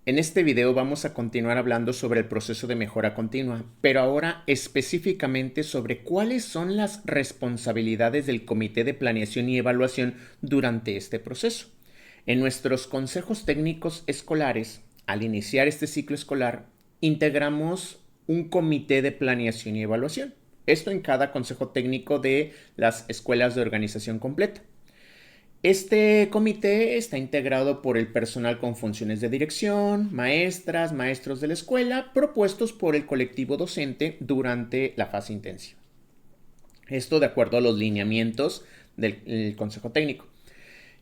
En este video vamos a continuar hablando sobre el proceso de mejora continua, pero ahora específicamente sobre cuáles son las responsabilidades del Comité de Planeación y Evaluación durante este proceso. En nuestros consejos técnicos escolares, al iniciar este ciclo escolar, integramos un comité de planeación y evaluación. Esto en cada consejo técnico de las escuelas de organización completa. Este comité está integrado por el personal con funciones de dirección, maestras, maestros de la escuela, propuestos por el colectivo docente durante la fase intensiva. Esto de acuerdo a los lineamientos del Consejo Técnico.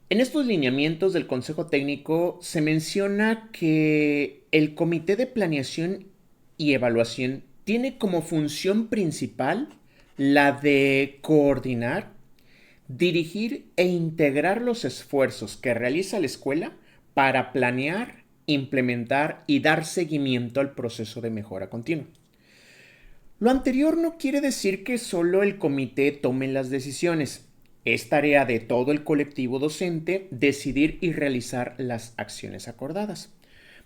En estos lineamientos del Consejo Técnico se menciona que el Comité de Planeación y Evaluación tiene como función principal la de coordinar, dirigir e integrar los esfuerzos que realiza la escuela para planear, implementar y dar seguimiento al proceso de mejora continua. Lo anterior no quiere decir que solo el comité tome las decisiones. Es tarea de todo el colectivo docente decidir y realizar las acciones acordadas.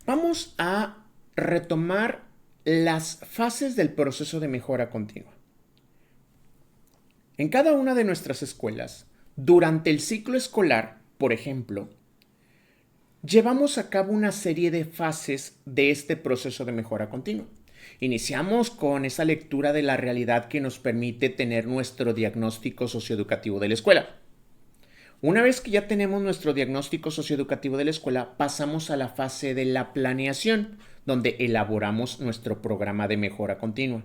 Vamos a retomar las fases del proceso de mejora continua. En cada una de nuestras escuelas, durante el ciclo escolar, por ejemplo, llevamos a cabo una serie de fases de este proceso de mejora continua. Iniciamos con esa lectura de la realidad que nos permite tener nuestro diagnóstico socioeducativo de la escuela. Una vez que ya tenemos nuestro diagnóstico socioeducativo de la escuela, pasamos a la fase de la planeación, donde elaboramos nuestro programa de mejora continua.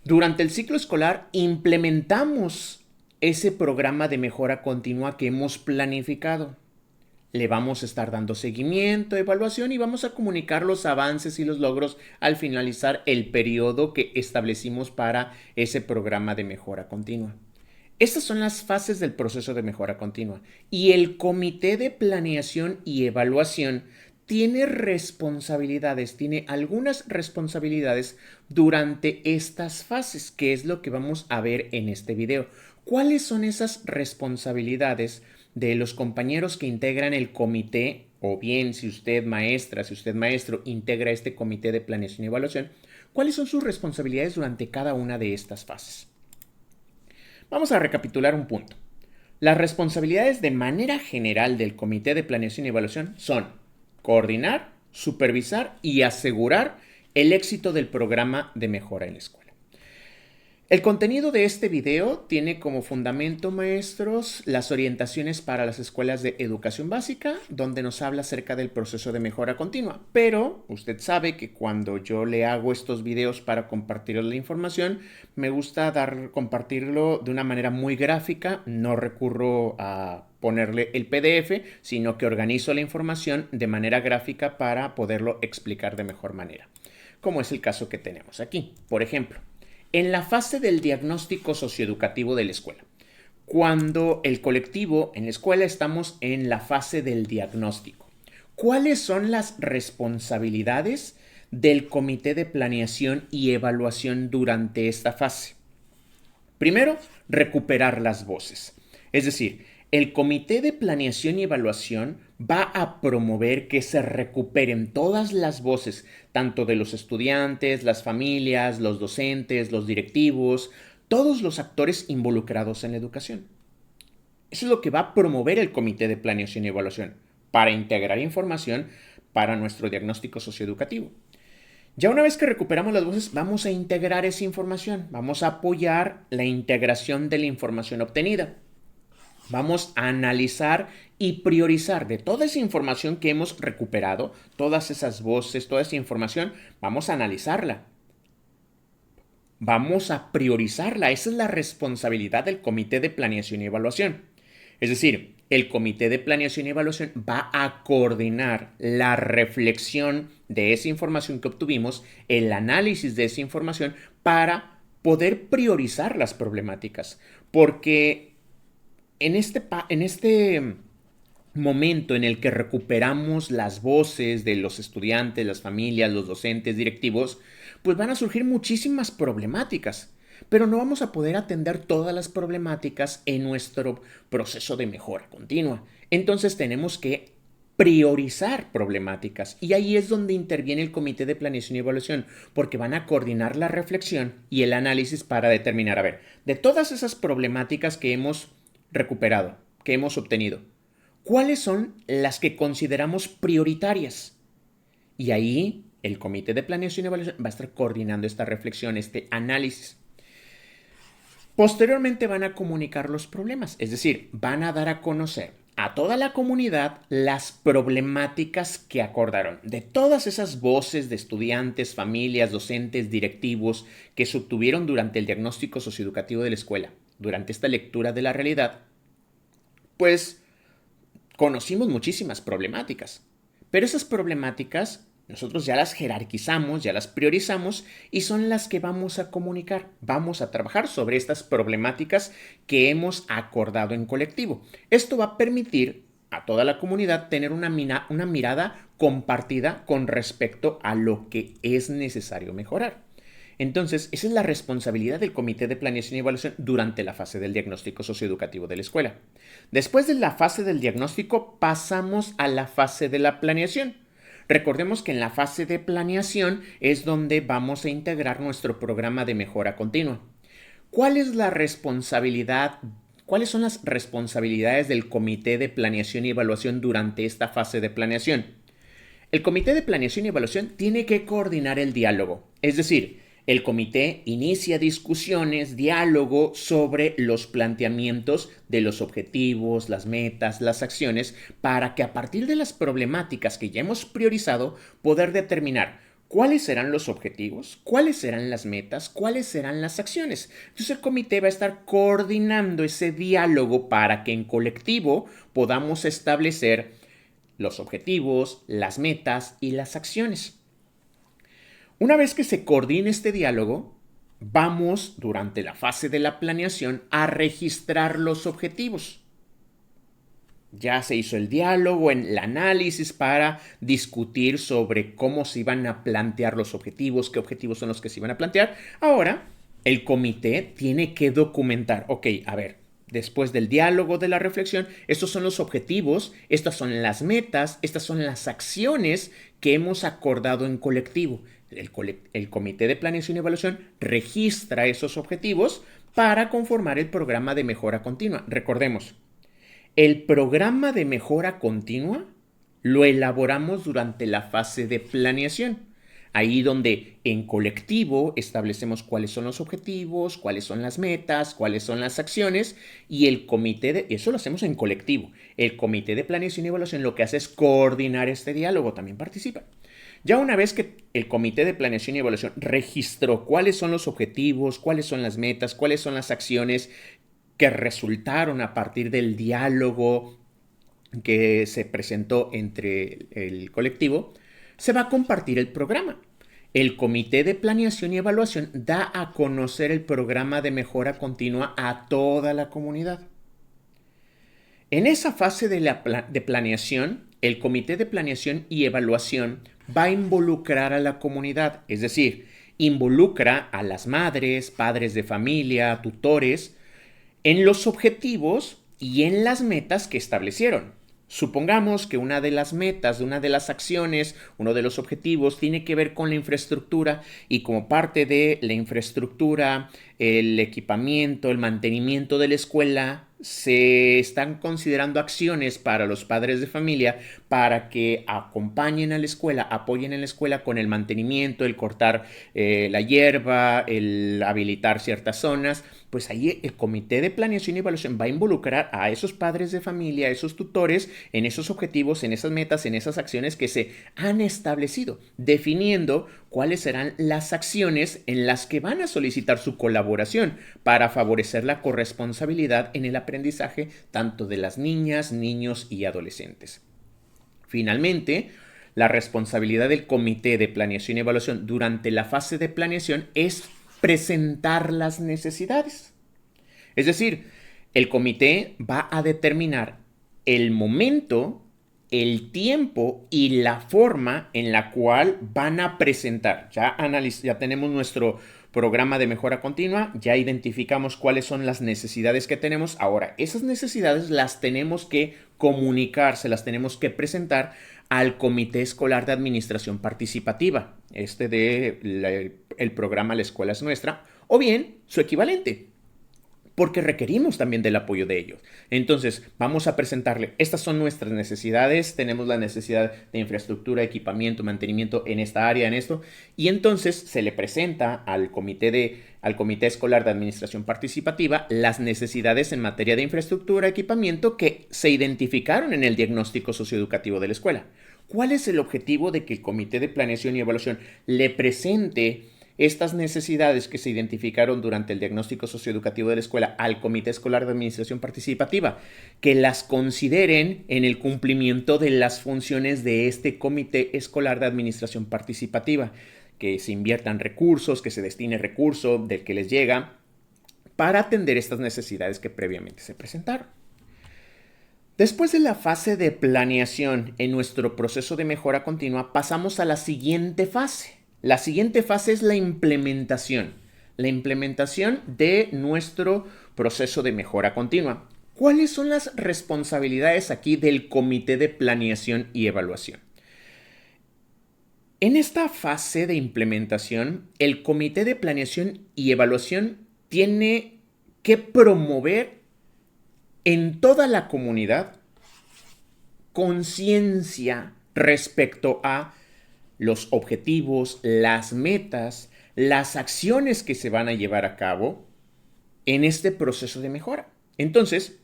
Durante el ciclo escolar implementamos ese programa de mejora continua que hemos planificado. Le vamos a estar dando seguimiento, evaluación y vamos a comunicar los avances y los logros al finalizar el periodo que establecimos para ese programa de mejora continua. Estas son las fases del proceso de mejora continua y el Comité de Planeación y Evaluación tiene responsabilidades, tiene algunas responsabilidades durante estas fases, que es lo que vamos a ver en este video. ¿Cuáles son esas responsabilidades de los compañeros que integran el comité? O bien, si usted maestra, si usted maestro integra este comité de planeación y evaluación, ¿cuáles son sus responsabilidades durante cada una de estas fases? Vamos a recapitular un punto. Las responsabilidades de manera general del comité de planeación y evaluación son coordinar, supervisar y asegurar el éxito del programa de mejora en la escuela. El contenido de este video tiene como fundamento, maestros, las orientaciones para las escuelas de educación básica, donde nos habla acerca del proceso de mejora continua. Pero usted sabe que cuando yo le hago estos videos para compartir la información, me gusta compartirlo de una manera muy gráfica. No recurro a ponerle el PDF, sino que organizo la información de manera gráfica para poderlo explicar de mejor manera, como es el caso que tenemos aquí. Por ejemplo, en la fase del diagnóstico socioeducativo de la escuela. Cuando el colectivo en la escuela estamos en la fase del diagnóstico. ¿Cuáles son las responsabilidades del comité de planeación y evaluación durante esta fase? Primero, recuperar las voces. Es decir, el comité de planeación y evaluación va a promover que se recuperen todas las voces, tanto de los estudiantes, las familias, los docentes, los directivos, todos los actores involucrados en la educación. Eso es lo que va a promover el comité de planeación y evaluación, para integrar información para nuestro diagnóstico socioeducativo. Ya una vez que recuperamos las voces, vamos a integrar esa información, vamos a apoyar la integración de la información obtenida. Vamos a analizar y priorizar de toda esa información que hemos recuperado, todas esas voces, toda esa información, vamos a analizarla. Vamos a priorizarla. Esa es la responsabilidad del Comité de Planeación y Evaluación. Es decir, el Comité de Planeación y Evaluación va a coordinar la reflexión de esa información que obtuvimos, el análisis de esa información para poder priorizar las problemáticas. Porque en este momento en el que recuperamos las voces de los estudiantes, las familias, los docentes, directivos, pues van a surgir muchísimas problemáticas, pero no vamos a poder atender todas las problemáticas en nuestro proceso de mejora continua. Entonces tenemos que priorizar problemáticas. Y ahí es donde interviene el comité de planeación y evaluación, porque van a coordinar la reflexión y el análisis para determinar, a ver, de todas esas problemáticas que hemos recuperado, que hemos obtenido, ¿cuáles son las que consideramos prioritarias? Y ahí el comité de planeación y evaluación va a estar coordinando esta reflexión, este análisis. Posteriormente van a comunicar los problemas, es decir, van a dar a conocer a toda la comunidad las problemáticas que acordaron. De todas esas voces de estudiantes, familias, docentes, directivos que se obtuvieron durante el diagnóstico socioeducativo de la escuela, durante esta lectura de la realidad, pues conocimos muchísimas problemáticas. Pero esas problemáticas nosotros ya las jerarquizamos, ya las priorizamos y son las que vamos a comunicar. Vamos a trabajar sobre estas problemáticas que hemos acordado en colectivo. Esto va a permitir a toda la comunidad tener una mirada compartida con respecto a lo que es necesario mejorar. Entonces, esa es la responsabilidad del Comité de Planeación y Evaluación durante la fase del diagnóstico socioeducativo de la escuela. Después de la fase del diagnóstico, pasamos a la fase de la planeación. Recordemos que en la fase de planeación es donde vamos a integrar nuestro programa de mejora continua. ¿Cuál es la responsabilidad? ¿Cuáles son las responsabilidades del Comité de Planeación y Evaluación durante esta fase de planeación? El Comité de Planeación y Evaluación tiene que coordinar el diálogo, es decir, el comité inicia discusiones, diálogo sobre los planteamientos de los objetivos, las metas, las acciones, para que a partir de las problemáticas que ya hemos priorizado, poder determinar cuáles serán los objetivos, cuáles serán las metas, cuáles serán las acciones. Entonces el comité va a estar coordinando ese diálogo para que en colectivo podamos establecer los objetivos, las metas y las acciones. Una vez que se coordine este diálogo, vamos durante la fase de la planeación a registrar los objetivos. Ya se hizo el diálogo, el análisis para discutir sobre cómo se iban a plantear los objetivos, qué objetivos son los que se iban a plantear. Ahora, el comité tiene que documentar, ok, a ver, después del diálogo, de la reflexión, estos son los objetivos, estas son las metas, estas son las acciones que hemos acordado en colectivo. El Comité de Planeación y Evaluación registra esos objetivos para conformar el programa de mejora continua. Recordemos, el programa de mejora continua lo elaboramos durante la fase de planeación. Ahí donde en colectivo establecemos cuáles son los objetivos, cuáles son las metas, cuáles son las acciones y eso lo hacemos en colectivo. El Comité de Planeación y Evaluación lo que hace es coordinar este diálogo, también participa. Ya una vez que el Comité de Planeación y Evaluación registró cuáles son los objetivos, cuáles son las metas, cuáles son las acciones que resultaron a partir del diálogo que se presentó entre el colectivo, se va a compartir el programa. El Comité de Planeación y Evaluación da a conocer el programa de mejora continua a toda la comunidad. En esa fase de planeación, el Comité de Planeación y Evaluación va a involucrar a la comunidad, es decir, involucra a las madres, padres de familia, tutores, en los objetivos y en las metas que establecieron. Supongamos que una de las metas, una de las acciones, uno de los objetivos tiene que ver con la infraestructura y como parte de la infraestructura, el equipamiento, el mantenimiento de la escuela, se están considerando acciones para los padres de familia para que acompañen a la escuela, apoyen en la escuela con el mantenimiento, el cortar la hierba, el habilitar ciertas zonas. Pues ahí el Comité de Planeación y Evaluación va a involucrar a esos padres de familia, a esos tutores, en esos objetivos, en esas metas, en esas acciones que se han establecido, definiendo cuáles serán las acciones en las que van a solicitar su colaboración para favorecer la corresponsabilidad en el aprendizaje tanto de las niñas, niños y adolescentes. Finalmente, la responsabilidad del Comité de Planeación y Evaluación durante la fase de planeación es presentar las necesidades. Es decir, el comité va a determinar el momento el tiempo y la forma en la cual van a presentar. Ya tenemos nuestro programa de mejora continua, ya identificamos cuáles son las necesidades que tenemos. Ahora, esas necesidades las tenemos que comunicar, se las tenemos que presentar al Comité Escolar de Administración Participativa, el programa La Escuela es Nuestra, o bien su equivalente, porque requerimos también del apoyo de ellos. Entonces, vamos a presentarle, estas son nuestras necesidades, tenemos la necesidad de infraestructura, equipamiento, mantenimiento en esta área, en esto, y entonces se le presenta al Comité Escolar de Administración Participativa las necesidades en materia de infraestructura, equipamiento que se identificaron en el diagnóstico socioeducativo de la escuela. ¿Cuál es el objetivo de que el Comité de Planeación y Evaluación le presente estas necesidades que se identificaron durante el diagnóstico socioeducativo de la escuela al Comité Escolar de Administración Participativa, que las consideren en el cumplimiento de las funciones de este Comité Escolar de Administración Participativa, que se inviertan recursos, que se destine recurso del que les llega para atender estas necesidades que previamente se presentaron? Después de la fase de planeación en nuestro proceso de mejora continua, pasamos a la siguiente fase. La siguiente fase es la implementación de nuestro proceso de mejora continua. ¿Cuáles son las responsabilidades aquí del Comité de Planeación y Evaluación? En esta fase de implementación, el Comité de Planeación y Evaluación tiene que promover en toda la comunidad conciencia respecto a los objetivos, las metas, las acciones que se van a llevar a cabo en este proceso de mejora. Entonces,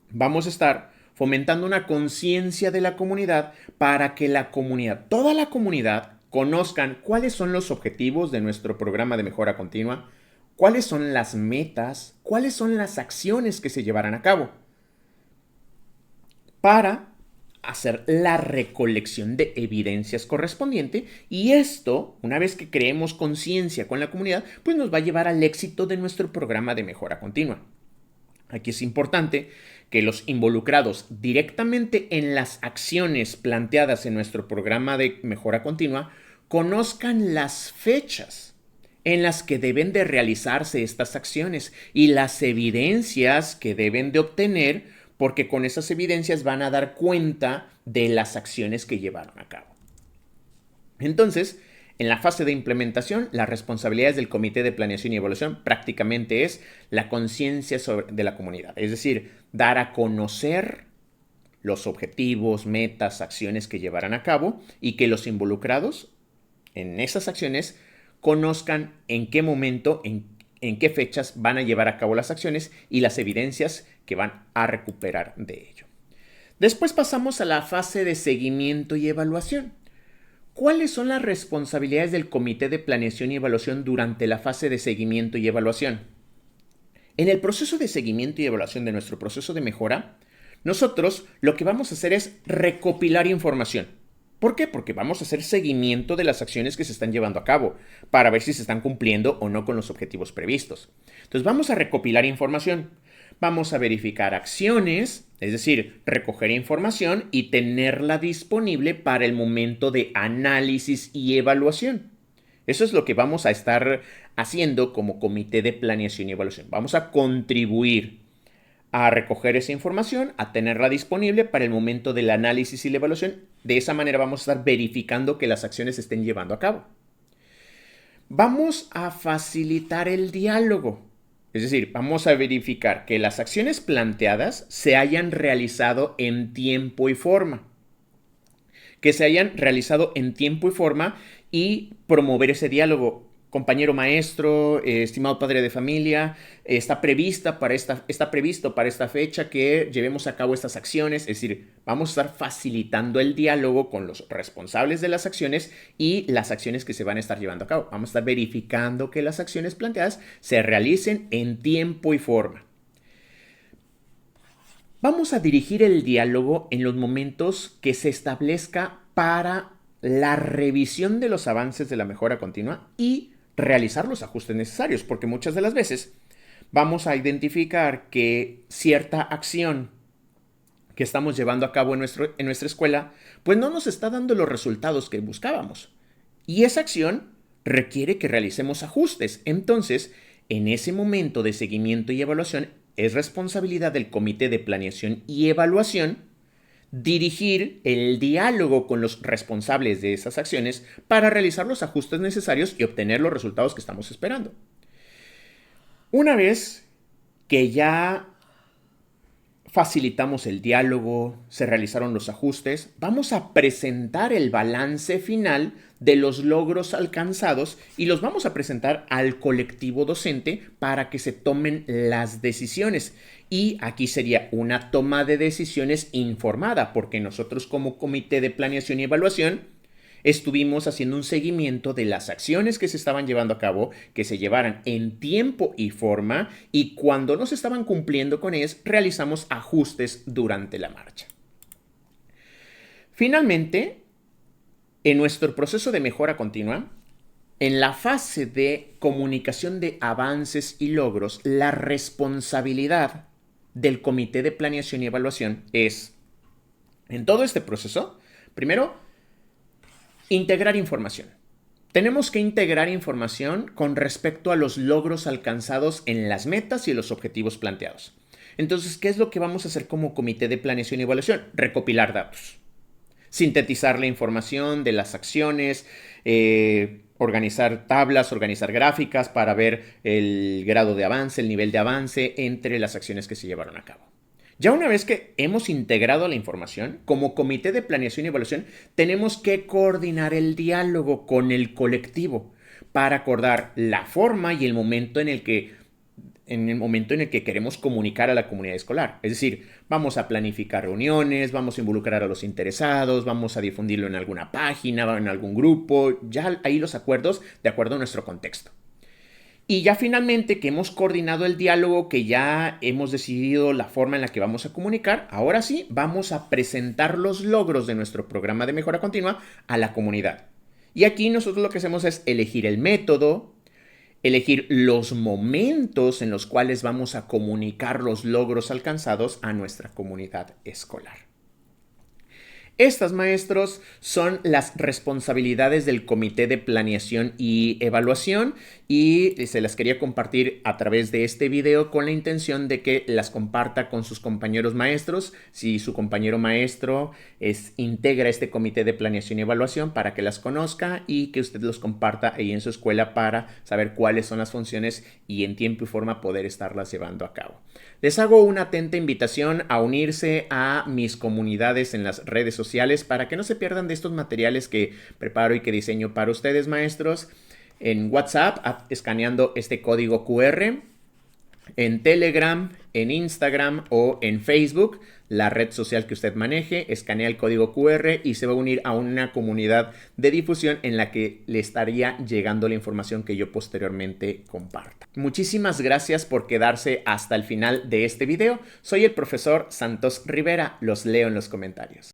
vamos a estar fomentando una conciencia de la comunidad para que la comunidad, toda la comunidad, conozcan cuáles son los objetivos de nuestro programa de mejora continua, cuáles son las metas, cuáles son las acciones que se llevarán a cabo, para hacer la recolección de evidencias correspondiente, y esto, una vez que creemos conciencia con la comunidad, pues nos va a llevar al éxito de nuestro programa de mejora continua. Aquí es importante que los involucrados directamente en las acciones planteadas en nuestro programa de mejora continua conozcan las fechas en las que deben de realizarse estas acciones y las evidencias que deben de obtener, porque con esas evidencias van a dar cuenta de las acciones que llevaron a cabo. Entonces, en la fase de implementación, las responsabilidades del Comité de Planeación y Evaluación prácticamente es la conciencia de la comunidad, es decir, dar a conocer los objetivos, metas, acciones que llevarán a cabo, y que los involucrados en esas acciones conozcan en qué momento, en qué fechas van a llevar a cabo las acciones y las evidencias que van a recuperar de ello. Después pasamos a la fase de seguimiento y evaluación. ¿Cuáles son las responsabilidades del Comité de Planeación y Evaluación durante la fase de seguimiento y evaluación? En el proceso de seguimiento y evaluación de nuestro proceso de mejora, nosotros lo que vamos a hacer es recopilar información. ¿Por qué? Porque vamos a hacer seguimiento de las acciones que se están llevando a cabo para ver si se están cumpliendo o no con los objetivos previstos. Entonces vamos a recopilar información. Vamos a verificar acciones, es decir, recoger información y tenerla disponible para el momento de análisis y evaluación. Eso es lo que vamos a estar haciendo como Comité de Planeación y Evaluación. Vamos a contribuir a recoger esa información, a tenerla disponible para el momento del análisis y la evaluación. De esa manera vamos a estar verificando que las acciones se estén llevando a cabo. Vamos a facilitar el diálogo. Es decir, vamos a verificar que las acciones planteadas se hayan realizado en tiempo y forma. Y promover ese diálogo. Compañero maestro, estimado padre de familia, está previsto para esta fecha que llevemos a cabo estas acciones. Es decir, vamos a estar facilitando el diálogo con los responsables de las acciones y las acciones que se van a estar llevando a cabo. Vamos a estar verificando que las acciones planteadas se realicen en tiempo y forma. Vamos a dirigir el diálogo en los momentos que se establezca para la revisión de los avances de la mejora continua y realizar los ajustes necesarios, porque muchas de las veces vamos a identificar que cierta acción que estamos llevando a cabo en nuestra escuela, pues no nos está dando los resultados que buscábamos. Y esa acción requiere que realicemos ajustes. Entonces, en ese momento de seguimiento y evaluación, es responsabilidad del Comité de Planeación y Evaluación dirigir el diálogo con los responsables de esas acciones para realizar los ajustes necesarios y obtener los resultados que estamos esperando. Una vez que ya facilitamos el diálogo, se realizaron los ajustes, vamos a presentar el balance final de los logros alcanzados y los vamos a presentar al colectivo docente para que se tomen las decisiones. Y aquí sería una toma de decisiones informada, porque nosotros como Comité de Planeación y Evaluación estuvimos haciendo un seguimiento de las acciones que se estaban llevando a cabo, que se llevaran en tiempo y forma, y cuando no se estaban cumpliendo con ellas, realizamos ajustes durante la marcha. Finalmente, en nuestro proceso de mejora continua, en la fase de comunicación de avances y logros, la responsabilidad del Comité de Planeación y Evaluación es, en todo este proceso, primero, integrar información. Tenemos que integrar información con respecto a los logros alcanzados en las metas y los objetivos planteados. Entonces, ¿qué es lo que vamos a hacer como Comité de Planeación y Evaluación? Recopilar datos, sintetizar la información de las acciones, organizar tablas, organizar gráficas para ver el grado de avance, el nivel de avance entre las acciones que se llevaron a cabo. Ya una vez que hemos integrado la información, como Comité de Planeación y Evaluación, tenemos que coordinar el diálogo con el colectivo para acordar la forma y el momento en el que queremos comunicar a la comunidad escolar. Es decir, vamos a planificar reuniones, vamos a involucrar a los interesados, vamos a difundirlo en alguna página, en algún grupo, ya ahí los acuerdos de acuerdo a nuestro contexto. Y ya finalmente que hemos coordinado el diálogo, que ya hemos decidido la forma en la que vamos a comunicar, ahora sí vamos a presentar los logros de nuestro programa de mejora continua a la comunidad. Y aquí nosotros lo que hacemos es elegir el método, elegir los momentos en los cuales vamos a comunicar los logros alcanzados a nuestra comunidad escolar. Estas, maestros, son las responsabilidades del Comité de Planeación y Evaluación y se las quería compartir a través de este video con la intención de que las comparta con sus compañeros maestros. Si su compañero maestro integra este Comité de Planeación y Evaluación, para que las conozca y que usted los comparta ahí en su escuela para saber cuáles son las funciones y en tiempo y forma poder estarlas llevando a cabo. Les hago una atenta invitación a unirse a mis comunidades en las redes sociales para que no se pierdan de estos materiales que preparo y que diseño para ustedes, maestros. En WhatsApp, escaneando este código QR, en Telegram, en Instagram o en Facebook, la red social que usted maneje, escanea el código QR y se va a unir a una comunidad de difusión en la que le estaría llegando la información que yo posteriormente comparta. Muchísimas gracias por quedarse hasta el final de este video. Soy el profesor Santos Rivera. Los leo en los comentarios.